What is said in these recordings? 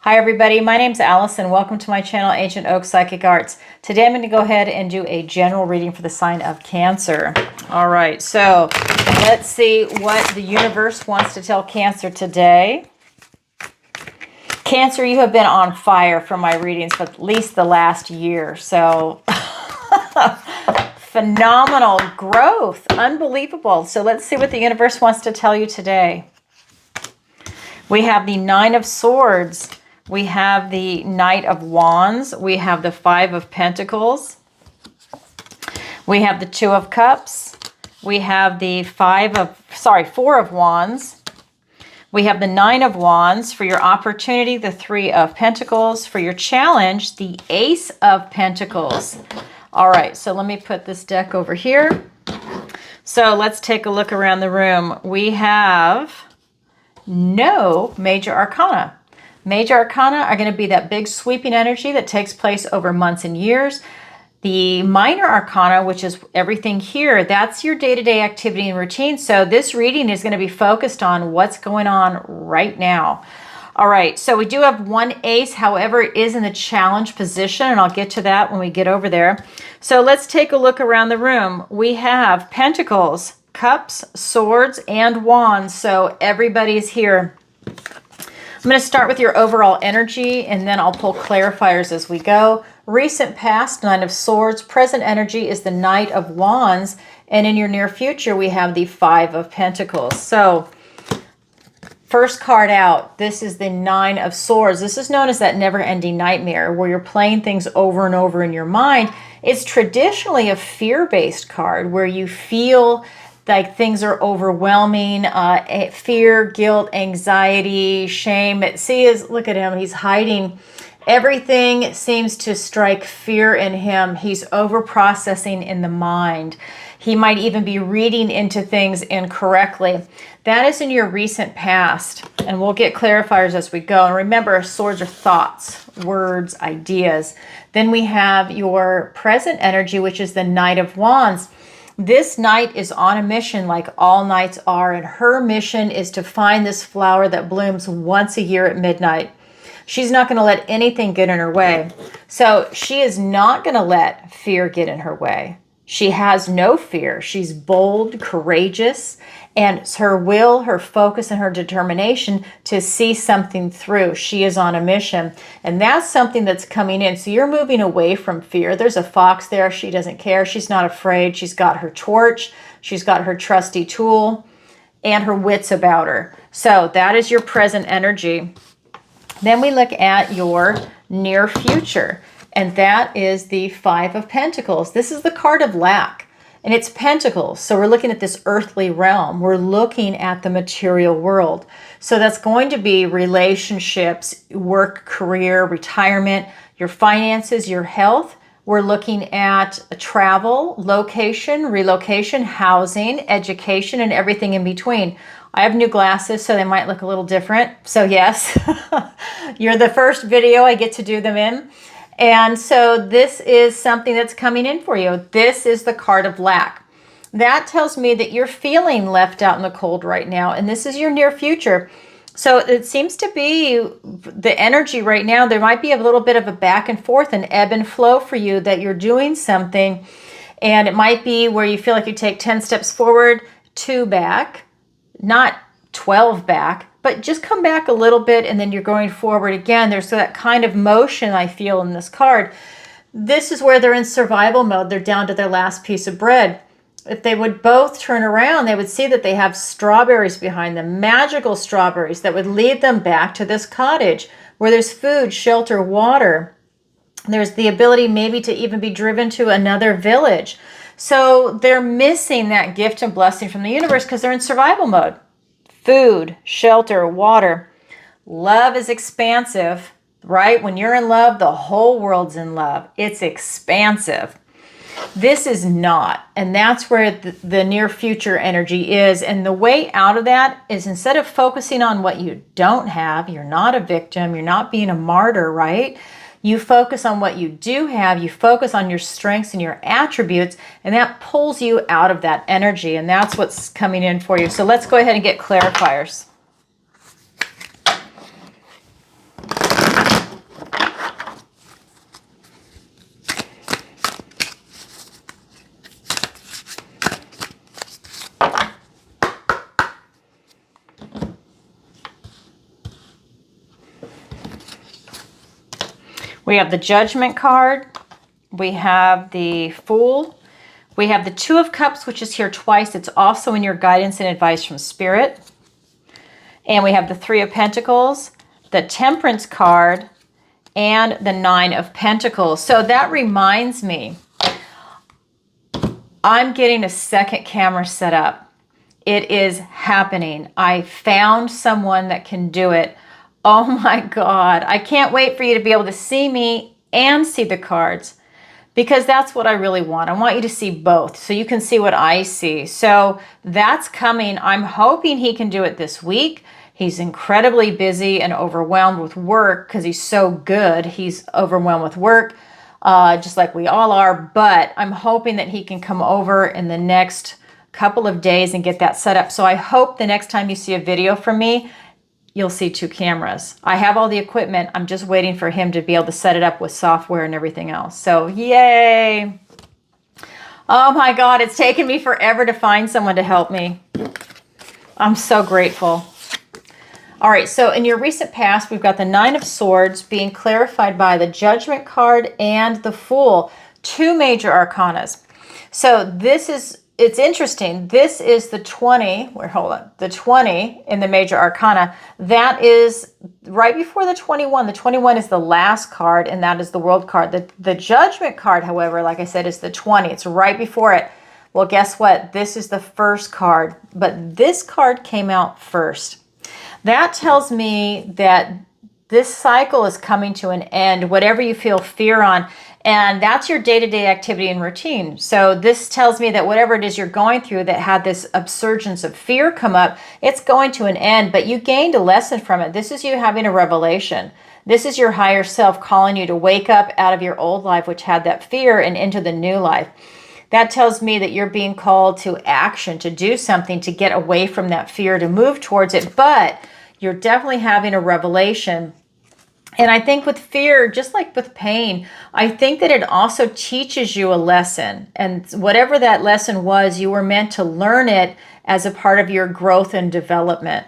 Hi everybody, my name's Allison. Welcome to my channel, Ancient Oak Psychic Arts. Today I'm going to go ahead and do a general reading for the sign of Cancer. All right, so let's see what the universe wants to tell Cancer today. Cancer, you have been on fire for my readings for at least the last year. So phenomenal growth, unbelievable. So let's see what the universe wants to tell you today. We have the Nine of Swords. We have the Knight of Wands. We have the Five of Pentacles. We have the Two of Cups. We have the Four of Wands. We have the Nine of Wands for your opportunity, the Three of Pentacles. For your challenge, the Ace of Pentacles. All right, so let me put this deck over here. So let's take a look around the room. We have no major arcana. Major arcana are going to be that big sweeping energy that takes place over months and years. The minor arcana, which is everything here, that's your day-to-day activity and routine. So this reading is going to be focused on what's going on right now. All right, so we do have one ace, however, it is in the challenge position, and I'll get to that when we get over there. So let's take a look around the room. We have Pentacles, Cups, Swords, and Wands. So everybody's here. I'm going to start with your overall energy, and then I'll pull clarifiers as we go. Recent past, Nine of Swords. Present energy is the Knight of Wands. And in your near future, we have the Five of Pentacles. So first card out, this is the Nine of Swords. This is known as that never-ending nightmare where you're playing things over and over in your mind. It's traditionally a fear-based card where you feel like things are overwhelming, fear, guilt, anxiety, shame. Look at him, he's hiding. Everything seems to strike fear in him. He's over-processing in the mind. He might even be reading into things incorrectly. That is in your recent past, and we'll get clarifiers as we go. And remember, swords are thoughts, words, ideas. Then we have your present energy, which is the Knight of Wands. This knight is on a mission like all knights are, and her mission is to find this flower that blooms once a year at midnight. She's not going to let anything get in her way. So she is not going to let fear get in her way. She has no fear. She's bold, courageous, and it's her will, her focus, and her determination to see something through. She is on a mission, and that's something that's coming in. So you're moving away from fear. There's a fox there. She doesn't care. She's not afraid. She's got her torch. She's got her trusty tool and her wits about her. So that is your present energy. Then we look at your near future, and that is the Five of Pentacles. This is the card of lack, and it's pentacles. So we're looking at this earthly realm. We're looking at the material world. So that's going to be relationships, work, career, retirement, your finances, your health. We're looking at travel, location, relocation, housing, education, and everything in between. I have new glasses, so they might look a little different. So yes, you're the first video I get to do them in. And so this is something that's coming in for you. This is the card of lack. That tells me that you're feeling left out in the cold right now, and this is your near future. So it seems to be the energy right now. There might be a little bit of a back and forth, an ebb and flow for you, that you're doing something, and it might be where you feel like you take 10 steps forward, 2 back, not 12 back, but just come back a little bit, and then you're going forward again. There's that kind of motion I feel in this card. This is where they're in survival mode. They're down to their last piece of bread. If they would both turn around, they would see that they have strawberries behind them, magical strawberries that would lead them back to this cottage where there's food, shelter, water. There's the ability maybe to even be driven to another village. So they're missing that gift and blessing from the universe because they're in survival mode. Food, shelter, water. Love is expansive, right? When you're in love, the whole world's in love. It's expansive. This is not, and that's where the near future energy is. And the way out of that is, instead of focusing on what you don't have, you're not a victim, you're not being a martyr, right? You focus on what you do have, you focus on your strengths and your attributes, and that pulls you out of that energy, and that's what's coming in for you. So let's go ahead and get clarifiers. We have the Judgment card. We have the Fool. We have the Two of Cups, which is here twice. It's also in your guidance and advice from Spirit. And we have the Three of Pentacles, the Temperance card, and the Nine of Pentacles. So that reminds me, I'm getting a second camera set up. It is happening. I found someone that can do it. Oh my God. I can't wait for you to be able to see me and see the cards, because that's what I really want. I want you to see both so you can see what I see. So that's coming. I'm hoping he can do it this week. He's incredibly busy and overwhelmed with work because he's so good. He's overwhelmed with work, just like we all are. But I'm hoping that he can come over in the next couple of days and get that set up. So I hope the next time you see a video from me, you'll see two cameras. I have all the equipment. I'm just waiting for him to be able to set it up with software and everything else. So yay. Oh my God, it's taken me forever to find someone to help me. I'm so grateful. All right, so in your recent past, we've got the Nine of Swords being clarified by the Judgment card and the Fool, two major arcanas. So this is, it's interesting. This is the 20, the 20 in the major arcana. That is right before the 21. The 21 is the last card, and that is the World card. The Judgment card, however, like I said, is the 20. It's right before it. Well, guess what? This is the first card, but this card came out first. That tells me that this cycle is coming to an end, whatever you feel fear on, and that's your day-to-day activity and routine. So this tells me that whatever it is you're going through that had this upsurgence of fear come up, it's going to an end, but you gained a lesson from it. This is you having a revelation. This is your higher self calling you to wake up out of your old life, which had that fear, and into the new life. That tells me that you're being called to action, to do something, to get away from that fear, to move towards it, but you're definitely having a revelation. And I think with fear, just like with pain, I think that it also teaches you a lesson. And whatever that lesson was, you were meant to learn it as a part of your growth and development.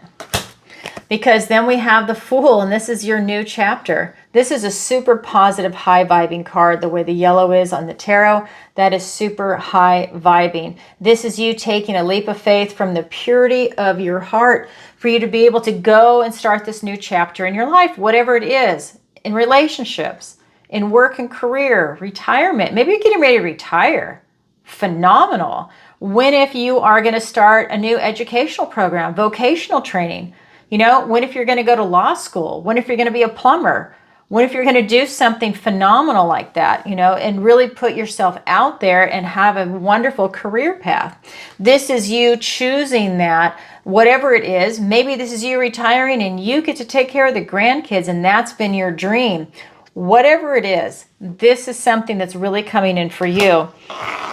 Because then we have the Fool, and this is your new chapter. This is a super positive, high vibing card. The way the yellow is on the tarot, that is super high vibing. This is you taking a leap of faith from the purity of your heart for you to be able to go and start this new chapter in your life, whatever it is, in relationships, in work and career, retirement. Maybe you're getting ready to retire. Phenomenal. When if you are going to start a new educational program, vocational training, when if you're going to go to law school, when if you're going to be a plumber, when if you're going to do something phenomenal like that, and really put yourself out there and have a wonderful career path. This is you choosing that, whatever it is. Maybe this is you retiring and you get to take care of the grandkids, and that's been your dream. Whatever it is, this is something that's really coming in for you.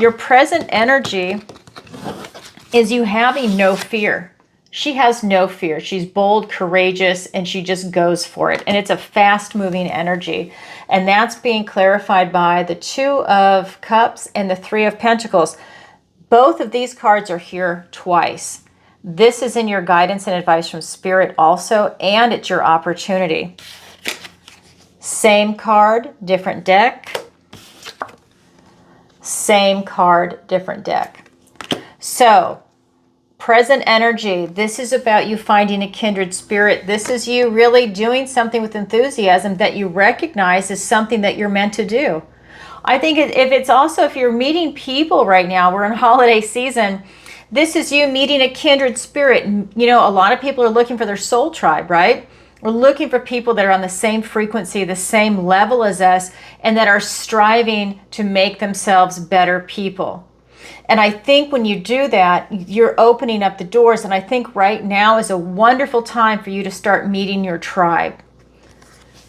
Your present energy is you having no fear. She has no fear. She's bold, courageous, and she just goes for it. And it's a fast-moving energy. And that's being clarified by the Two of Cups and the Three of Pentacles. Both of these cards are here twice. This is in your guidance and advice from Spirit also, and it's your opportunity. Same card, different deck. Same card, different deck. So, present energy, this is about you finding a kindred spirit. This is you really doing something with enthusiasm that you recognize as something that you're meant to do. I think if you're meeting people right now, we're in holiday season, this is you meeting a kindred spirit. A lot of people are looking for their soul tribe, right? We're looking for people that are on the same frequency, the same level as us, and that are striving to make themselves better people. And I think when you do that, you're opening up the doors. And I think right now is a wonderful time for you to start meeting your tribe.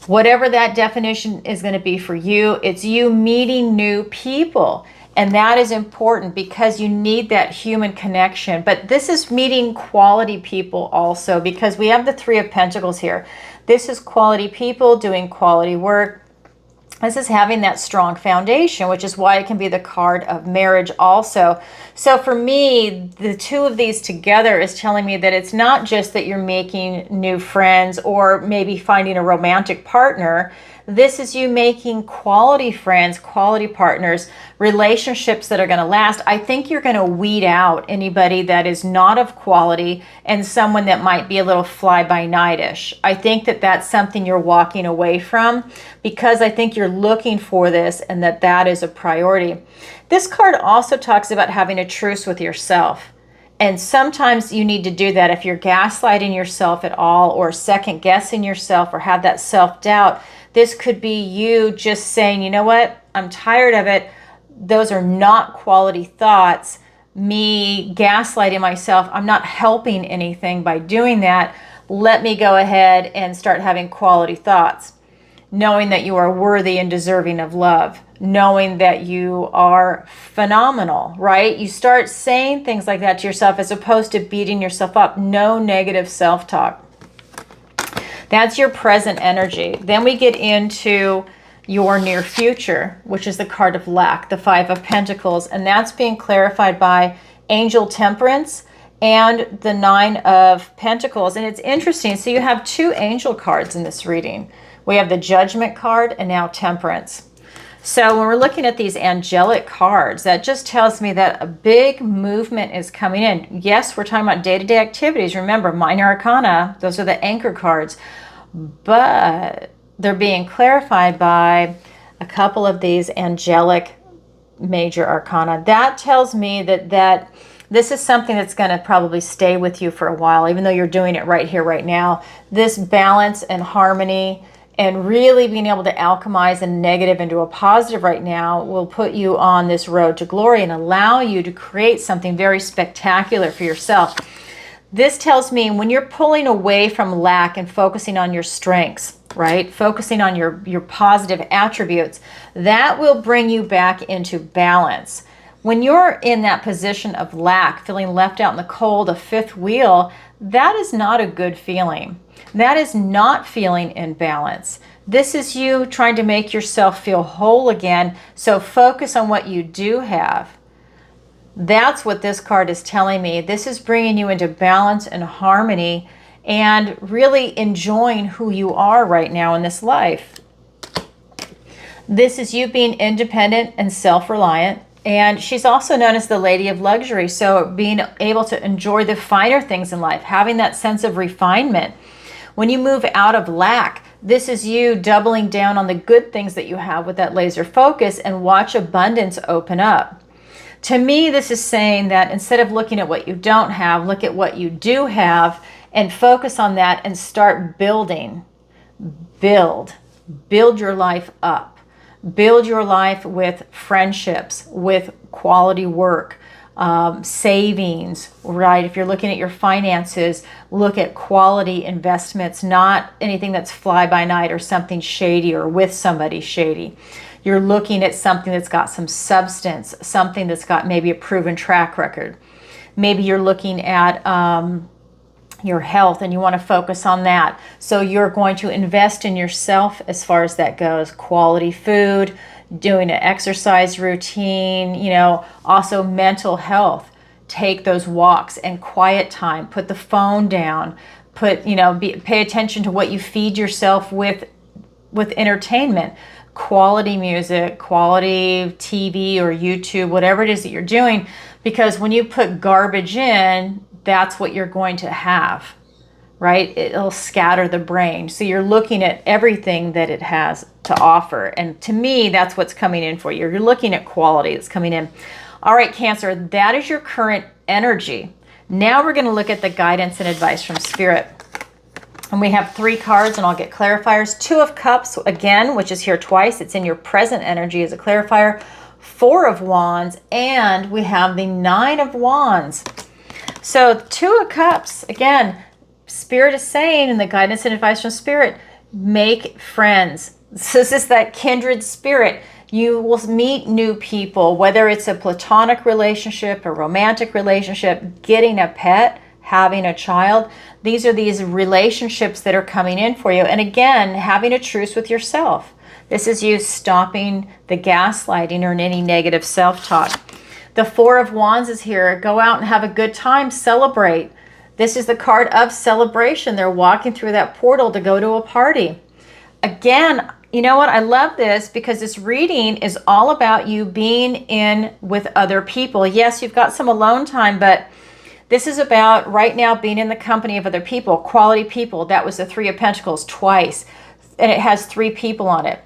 Whatever that definition is going to be for you, it's you meeting new people. And that is important because you need that human connection. But this is meeting quality people also, because we have the Three of Pentacles here. This is quality people doing quality work. This is having that strong foundation, which is why it can be the card of marriage also. So for me, the two of these together is telling me that it's not just that you're making new friends or maybe finding a romantic partner. This is you making quality friends, quality partners, relationships that are going to last. I think you're going to weed out anybody that is not of quality and someone that might be a little fly-by-night-ish. I think that that's something you're walking away from because I think you're looking for this and that is a priority. This card also talks about having a truce with yourself. And sometimes you need to do that if you're gaslighting yourself at all or second guessing yourself or have that self-doubt. This could be you just saying, you know what, I'm tired of it. Those are not quality thoughts. Me gaslighting myself, I'm not helping anything by doing that. Let me go ahead and start having quality thoughts. Knowing that you are worthy and deserving of love. Knowing that you are phenomenal, right? You start saying things like that to yourself as opposed to beating yourself up. No negative self-talk. That's your present energy. Then we get into your near future, which is the card of lack, the Five of Pentacles. And that's being clarified by Angel Temperance and the Nine of Pentacles. And it's interesting. So you have two angel cards in this reading. We have the Judgment card and now Temperance. So when we're looking at these angelic cards, that just tells me that a big movement is coming in. Yes, we're talking about day-to-day activities. Remember, minor arcana, those are the anchor cards. But they're being clarified by a couple of these angelic major arcana. That tells me that this is something that's going to probably stay with you for a while, even though you're doing it right here, right now. This balance and harmony and really being able to alchemize a negative into a positive right now will put you on this road to glory and allow you to create something very spectacular for yourself. This tells me when you're pulling away from lack and focusing on your strengths, right? Focusing on your positive attributes, that will bring you back into balance. When you're in that position of lack, feeling left out in the cold, a fifth wheel, that is not a good feeling. That is not feeling in balance. This is you trying to make yourself feel whole again. So focus on what you do have. That's what this card is telling me. This is bringing you into balance and harmony and really enjoying who you are right now in this life. This is you being independent and self-reliant. And she's also known as the Lady of Luxury. So being able to enjoy the finer things in life, having that sense of refinement. When you move out of lack, this is you doubling down on the good things that you have with that laser focus and watch abundance open up. To me, this is saying that instead of looking at what you don't have, look at what you do have and focus on that and start building. Build your life up. Build your life with friendships, with quality work, savings, right? If you're looking at your finances, look at quality investments, not anything that's fly by night or something shady or with somebody shady. You're looking at something that's got some substance, something that's got maybe a proven track record. Maybe you're looking at your health and you want to focus on that. So you're going to invest in yourself as far as that goes. Quality food, doing an exercise routine, also mental health. Take those walks and quiet time. Put the phone down. Pay attention to what you feed yourself with entertainment. Quality music, quality TV or YouTube, whatever it is that you're doing, because when you put garbage in, that's what you're going to have, right? It'll scatter the brain. So you're looking at everything that it has to offer. And to me, that's what's coming in for you. You're looking at quality that's coming in. All right, Cancer, that is your current energy. Now we're going to look at the guidance and advice from Spirit. And we have 3 cards, and I'll get clarifiers. 2 of Cups, again, which is here twice. It's in your present energy as a clarifier. 4 of Wands, and we have the 9 of Wands. So 2 of Cups, again, Spirit is saying in the guidance and advice from Spirit, make friends. This is that kindred spirit. You will meet new people, whether it's a platonic relationship, a romantic relationship, getting a pet, having a child. These are these relationships that are coming in for you. And again, having a truce with yourself. This is you stopping the gaslighting or any negative self-talk. The Four of Wands is here. Go out and have a good time. Celebrate. This is the card of celebration. They're walking through that portal to go to a party. Again, you know what? I love this because this reading is all about you being in with other people. Yes, you've got some alone time, but this is about right now being in the company of other people, quality people. That was the Three of Pentacles twice, and it has 3 people on it,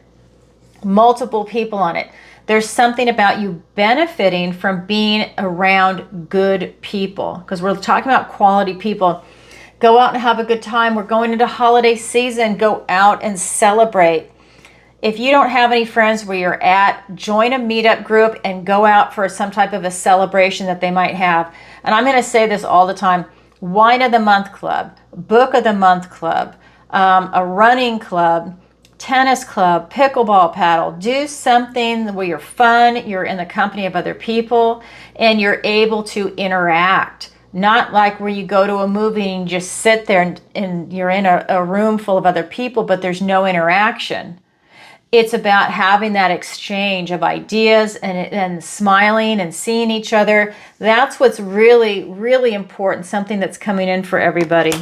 multiple people on it. There's something about you benefiting from being around good people, because we're talking about quality people. Go out and have a good time. We're going into holiday season. Go out and celebrate. If you don't have any friends where you're at, join a meetup group and go out for some type of a celebration that they might have. And I'm going to say this all the time. Wine of the Month Club, Book of the Month Club, a running club, tennis club, pickleball paddle. Do something where you're fun, you're in the company of other people, and you're able to interact. Not like where you go to a movie and you just sit there and you're in a room full of other people, but there's no interaction. It's about having that exchange of ideas and smiling and seeing each other. That's what's really, really important, something that's coming in for everybody.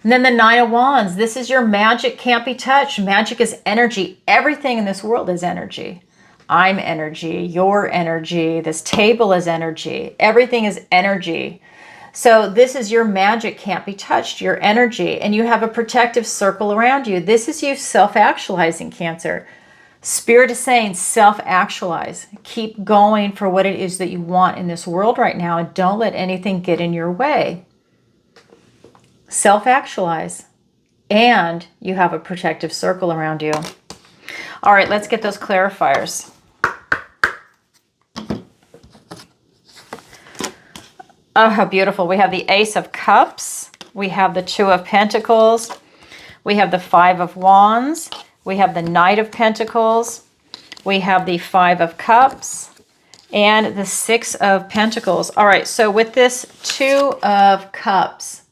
And then the Nine of Wands. This is your magic can't be touched. Magic is energy. Everything in this world is energy. I'm energy. Your energy. This table is energy. Everything is energy. So this is your magic can't be touched, your energy, and you have a protective circle around you. This is you self-actualizing, Cancer. Spirit is saying self-actualize. Keep going for what it is that you want in this world right now, and don't let anything get in your way. Self-actualize, and you have a protective circle around you. All right, let's get those clarifiers. Oh, how beautiful. We have the Ace of Cups. We have the Two of Pentacles. We have the Five of Wands. We have the Knight of Pentacles. We have the Five of Cups and the Six of Pentacles. All right, so with this Two of Cups,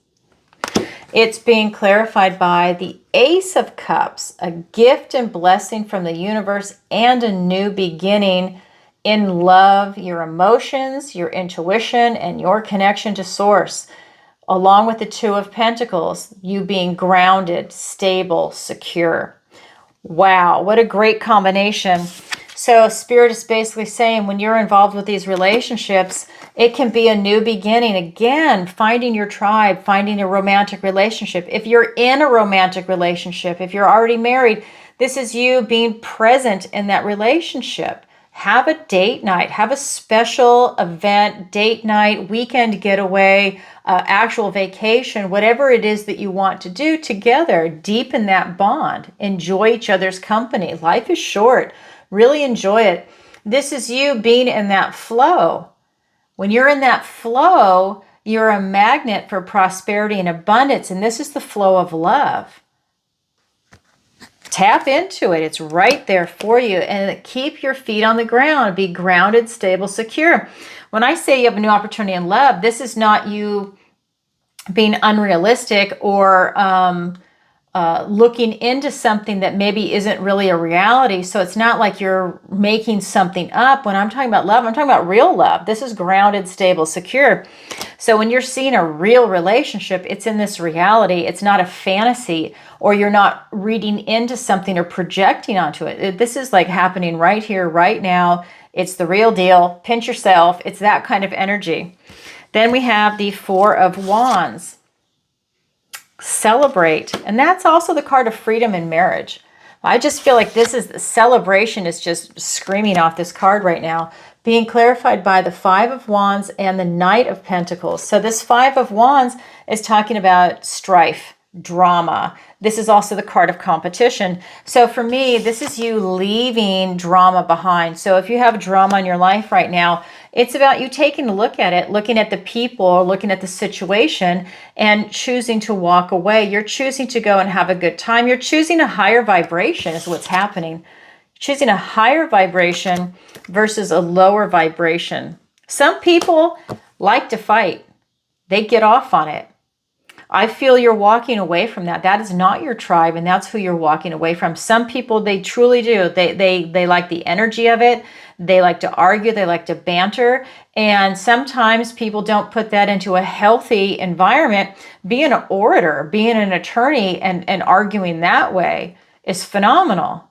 it's being clarified by the Ace of Cups, a gift and blessing from the universe and a new beginning in love, your emotions, your intuition, and your connection to source. Along with the Two of Pentacles, you being grounded, stable, secure. Wow, what a great combination. So Spirit is basically saying when you're involved with these relationships, it can be a new beginning. Again, finding your tribe, finding a romantic relationship. If you're in a romantic relationship, if you're already married, this is you being present in that relationship. Have a date night, have a special event, date night, weekend getaway, actual vacation, whatever it is that you want to do together. Deepen that bond. Enjoy each other's company. Life is short. Really enjoy it. This is you being in that flow. When you're in that flow, you're a magnet for prosperity and abundance, and this is the flow of love. Tap into it. It's right there for you. And keep your feet on the ground. Be grounded, stable, secure. When I say you have a new opportunity in love, this is not you being unrealistic or looking into something that maybe isn't really a reality. So it's not like you're making something up. When I'm talking about love, I'm talking about real love. This is grounded, stable, secure. So when you're seeing a real relationship, it's in this reality. It's not a fantasy, or you're not reading into something or projecting onto it. This is like happening right here, right now. It's the real deal. Pinch yourself. It's that kind of energy. Then we have the Four of Wands. Celebrate. And that's also the card of freedom in marriage. I just feel like this is the celebration is just screaming off this card right now, being clarified by the Five of Wands and the Knight of Pentacles. So this Five of Wands is talking about strife, drama. This is also the card of competition. So for me, this is you leaving drama behind. So if you have drama in your life right now, it's about you taking a look at it, looking at the people, looking at the situation, and choosing to walk away. You're choosing to go and have a good time. You're choosing a higher vibration is what's happening. Choosing a higher vibration versus a lower vibration. Some people like to fight. they get off on it. I feel you're walking away from that. That is not your tribe, and that's who you're walking away from. Some people, they truly do. They like the energy of it. They like to argue. They like to banter. And sometimes people don't put that into a healthy environment. Being an orator, being an attorney, and arguing that way is phenomenal.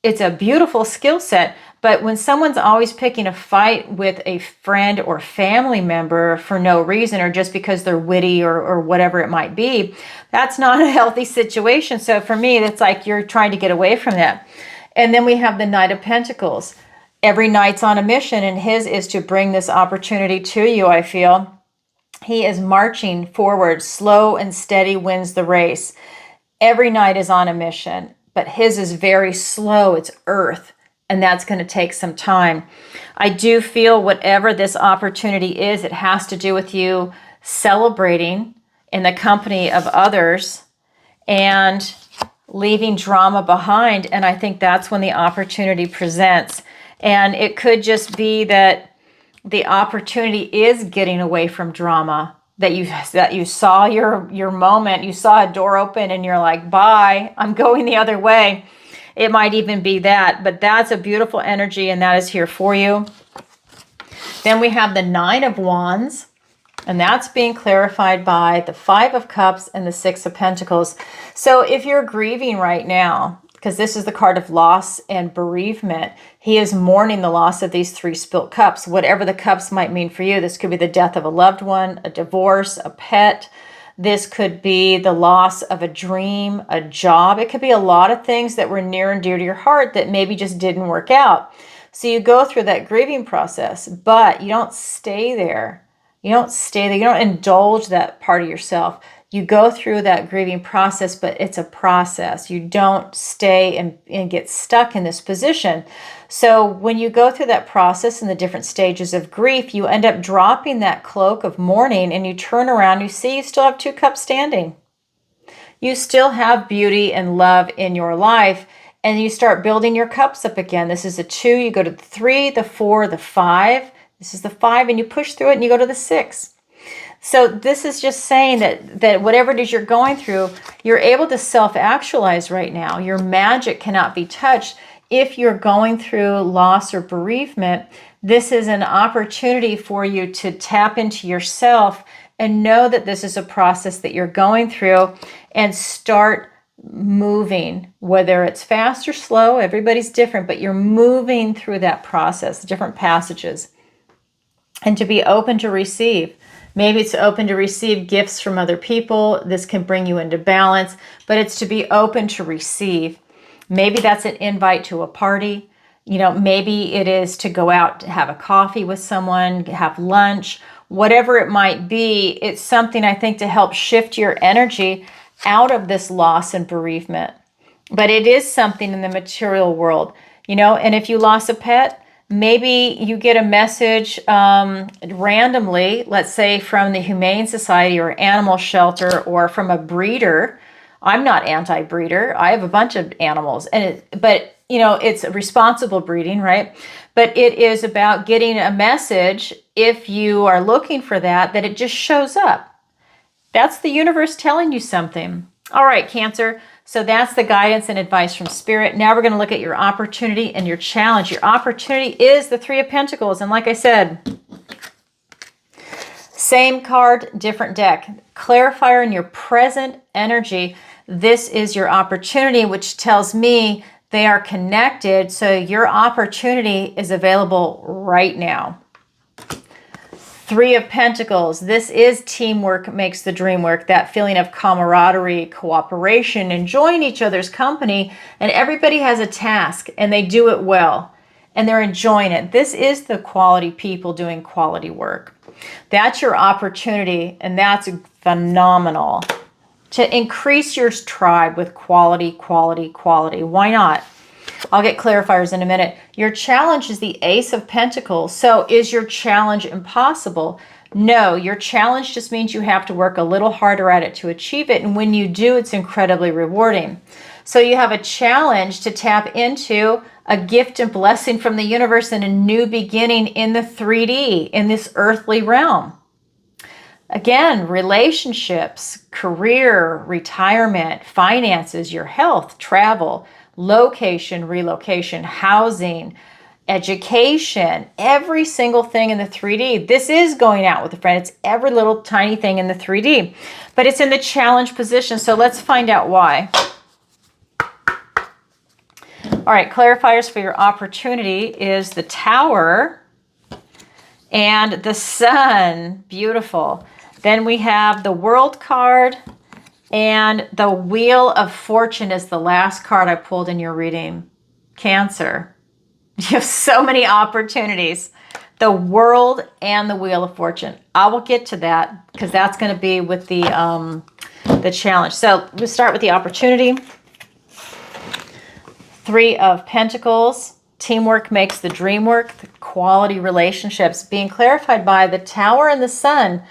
It's a beautiful skill set. But when someone's always picking a fight with a friend or family member for no reason, or just because they're witty or whatever it might be, that's not a healthy situation. So for me, it's like you're trying to get away from that. And then we have the Knight of Pentacles. Every knight's on a mission, and his is to bring this opportunity to you, I feel. He is marching forward. Slow and steady wins the race. Every knight is on a mission, but his is very slow. It's earth. And that's going to take some time. I do feel whatever this opportunity is, it has to do with you celebrating in the company of others and leaving drama behind. And I think that's when the opportunity presents. And it could just be that the opportunity is getting away from drama, that you saw your moment, you saw a door open and you're like, bye, I'm going the other way. It might even be that, but that's a beautiful energy, and that is here for you. Then we have the Nine of Wands, and that's being clarified by the Five of Cups and the Six of Pentacles. So if you're grieving right now, because this is the card of loss and bereavement, he is mourning the loss of these three spilt cups. Whatever the cups might mean for you, this could be the death of a loved one, a divorce, a pet. This could be the loss of a dream, a job. It could be a lot of things that were near and dear to your heart that maybe just didn't work out. So you go through that grieving process, but you don't stay there. You don't stay there. You don't indulge that part of yourself. You go through that grieving process, but it's a process. You don't stay and get stuck in this position. So when you go through that process in the different stages of grief, you end up dropping that cloak of mourning, and you turn around, you see you still have two cups standing. You still have beauty and love in your life, and you start building your cups up again. This is a 2, you go to the 3, the 4, the 5. This is the 5, and you push through it and you go to the 6. So this is just saying that whatever it is you're going through, you're able to self-actualize right now. Your magic cannot be touched. If you're going through loss or bereavement, this is an opportunity for you to tap into yourself and know that this is a process that you're going through, and start moving, whether it's fast or slow. Everybody's different, but you're moving through that process, different passages, and to be open to receive. Maybe it's open to receive gifts from other people. This can bring you into balance, but it's to be open to receive. Maybe that's an invite to a party. Maybe it is to go out to have a coffee with someone, have lunch, whatever it might be. It's something, I think, to help shift your energy out of this loss and bereavement. But it is something in the material world, and if you lost a pet, maybe you get a message randomly, let's say from the Humane Society or animal shelter, or from a breeder. I'm not anti-breeder. I have a bunch of animals, but it's responsible breeding, right? But it is about getting a message, if you are looking for that it just shows up. That's the universe telling you something. All right, Cancer. So that's the guidance and advice from Spirit. Now we're going to look at your opportunity and your challenge. Your opportunity is the Three of Pentacles. And like I said, same card, different deck. Clarifier in your present energy. This is your opportunity, which tells me they are connected. So your opportunity is available right now. Three of Pentacles. This is teamwork makes the dream work. That feeling of camaraderie, cooperation, enjoying each other's company. And everybody has a task and they do it well. And they're enjoying it. This is the quality people doing quality work. That's your opportunity, and that's phenomenal. To increase your tribe with quality, quality, quality. Why not? I'll get clarifiers in a minute. Your challenge is the Ace of Pentacles. So is your challenge impossible? No, your challenge just means you have to work a little harder at it to achieve it. And when you do, it's incredibly rewarding. So you have a challenge to tap into a gift and blessing from the universe and a new beginning in the 3D, in this earthly realm. Again, relationships, career, retirement, finances, your health, travel, location, relocation, housing, education, every single thing in the 3D. This is going out with a friend. It's every little tiny thing in the 3D, but it's in the challenge position. So let's find out why. All right, clarifiers for your opportunity is the Tower and the Sun. Beautiful. Then we have the World card, and the Wheel of Fortune is the last card I pulled in your reading. Cancer. You have so many opportunities. The World and the Wheel of Fortune. I will get to that because that's going to be with the challenge. So we'll start with the opportunity. 3 of Pentacles. Teamwork makes the dream work. The quality relationships being clarified by the Tower and the Sun.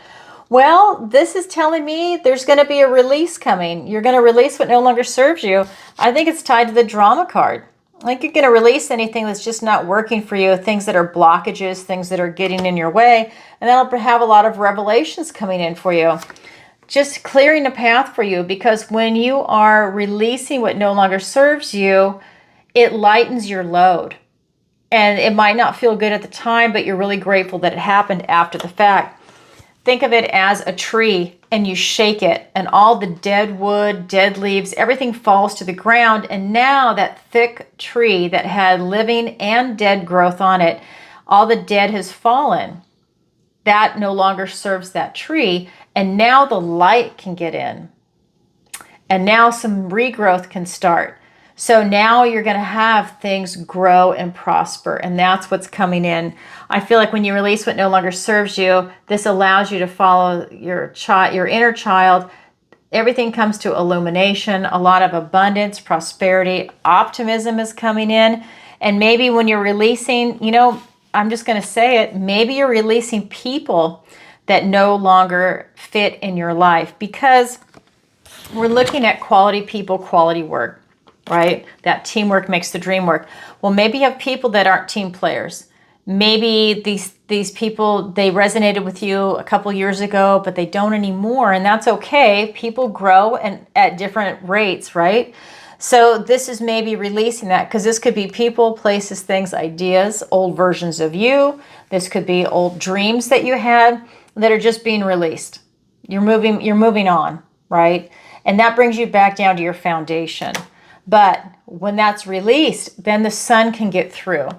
Well, this is telling me there's going to be a release coming. You're going to release what no longer serves you. I think it's tied to the Drama card. Like you're going to release anything that's just not working for you, things that are blockages, things that are getting in your way, and that'll have a lot of revelations coming in for you. Just clearing the path for you, because when you are releasing what no longer serves you, it lightens your load. And it might not feel good at the time, but you're really grateful that it happened after the fact. Think of it as a tree, and you shake it, and all the dead wood, dead leaves, everything falls to the ground. And now that thick tree that had living and dead growth on it, all the dead has fallen. That no longer serves that tree. And now the light can get in. And now some regrowth can start. So now you're going to have things grow and prosper, and that's what's coming in. I feel like when you release what no longer serves you, this allows you to follow your inner child. Everything comes to illumination, a lot of abundance, prosperity, optimism is coming in. And maybe when you're releasing, I'm just going to say it, maybe you're releasing people that no longer fit in your life, because we're looking at quality people, quality work. Right? That teamwork makes the dream work. Well, maybe you have people that aren't team players. Maybe these people, they resonated with you a couple years ago, but they don't anymore, and that's okay. People grow and at different rates, right? So this is maybe releasing that, because this could be people, places, things, ideas, old versions of you. This could be old dreams that you had that are just being released. You're moving on, right? And that brings you back down to your foundation. But when that's released, then the Sun can get through.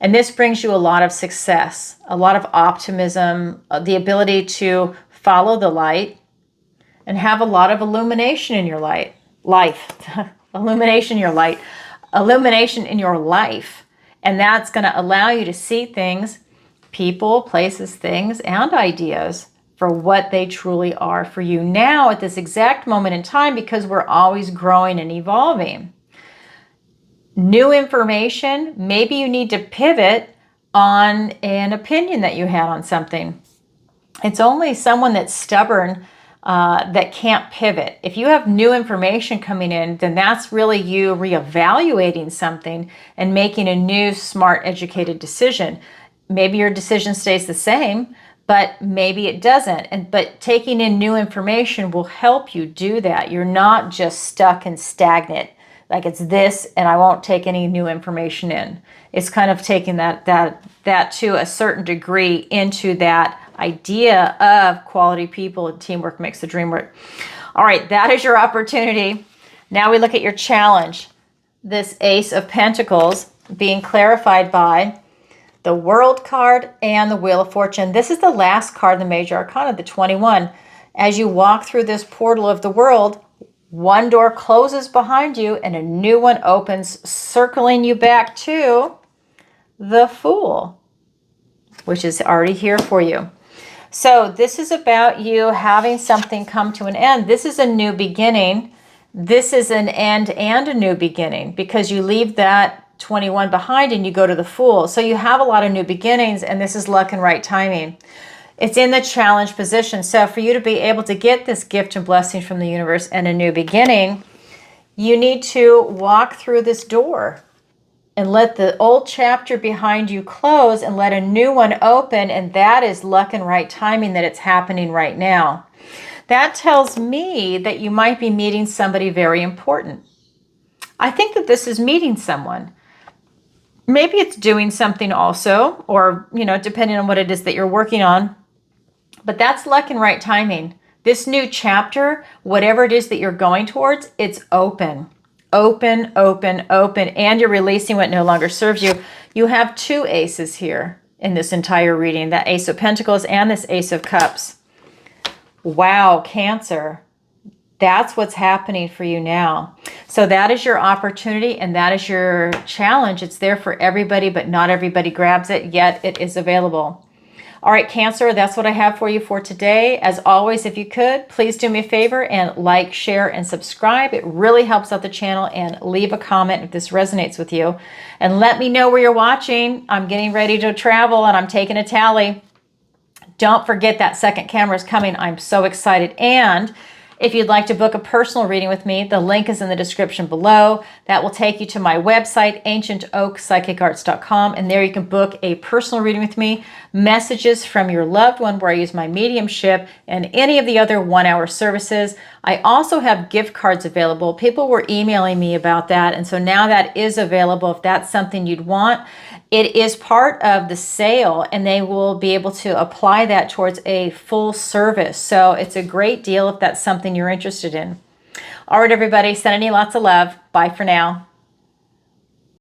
And this brings you a lot of success, a lot of optimism, the ability to follow the light and have a lot of illumination in your life. Illumination in your life. And that's going to allow you to see things, people, places, things, and ideas for what they truly are for you now at this exact moment in time, because we're always growing and evolving. New information, maybe you need to pivot on an opinion that you had on something. It's only someone that's stubborn that can't pivot. If you have new information coming in, then that's really you reevaluating something and making a new, smart, educated decision. Maybe your decision stays the same, but maybe it doesn't. But taking in new information will help you do that. You're not just stuck and stagnant, like it's this and I won't take any new information in. It's kind of taking that to a certain degree into that idea of quality people and teamwork makes the dream work. All right, that is your opportunity. Now we look at your challenge. This Ace of Pentacles being clarified by the World card and the Wheel of Fortune. This is the last card in the Major Arcana, the 21. As you walk through this portal of the world, one door closes behind you and a new one opens, circling you back to the Fool, which is already here for you. So this is about you having something come to an end. This is a new beginning. This is an end and a new beginning, because you leave that 21 behind and you go to the Fool. So you have a lot of new beginnings, and this is luck and right timing. It's in the challenge position. So for you to be able to get this gift and blessing from the universe and a new beginning, you need to walk through this door. and let the old chapter behind you close and let a new one open. And that is luck and right timing that it's happening right now. That tells me that you might be meeting somebody very important. I think that this is meeting someone. Maybe it's doing something also, or, depending on what it is that you're working on. But that's luck and right timing. This new chapter, whatever it is that you're going towards, it's open. Open, open, open. And you're releasing what no longer serves you. You have two aces here in this entire reading. That Ace of Pentacles and this Ace of Cups. Wow, Cancer. That's what's happening for you now. So that is your opportunity and that is your challenge. It's there for everybody, but not everybody grabs it, yet it is available. All right, Cancer, that's what I have for you for today. As always, if you could, please do me a favor and like, share, and subscribe. It really helps out the channel, and leave a comment if this resonates with you. And let me know where you're watching. I'm getting ready to travel and I'm taking a tally. Don't forget that second camera is coming. I'm so excited. And if you'd like to book a personal reading with me, the link is in the description below. That will take you to my website, ancientoakpsychicarts.com, and there you can book a personal reading with me, messages from your loved one where I use my mediumship, and any of the other 1-hour services. I also have gift cards available. People were emailing me about that, and so now that is available if that's something you'd want. It is part of the sale, and they will be able to apply that towards a full service. So it's a great deal if that's something you're interested in. All right, everybody, sending you lots of love. Bye for now.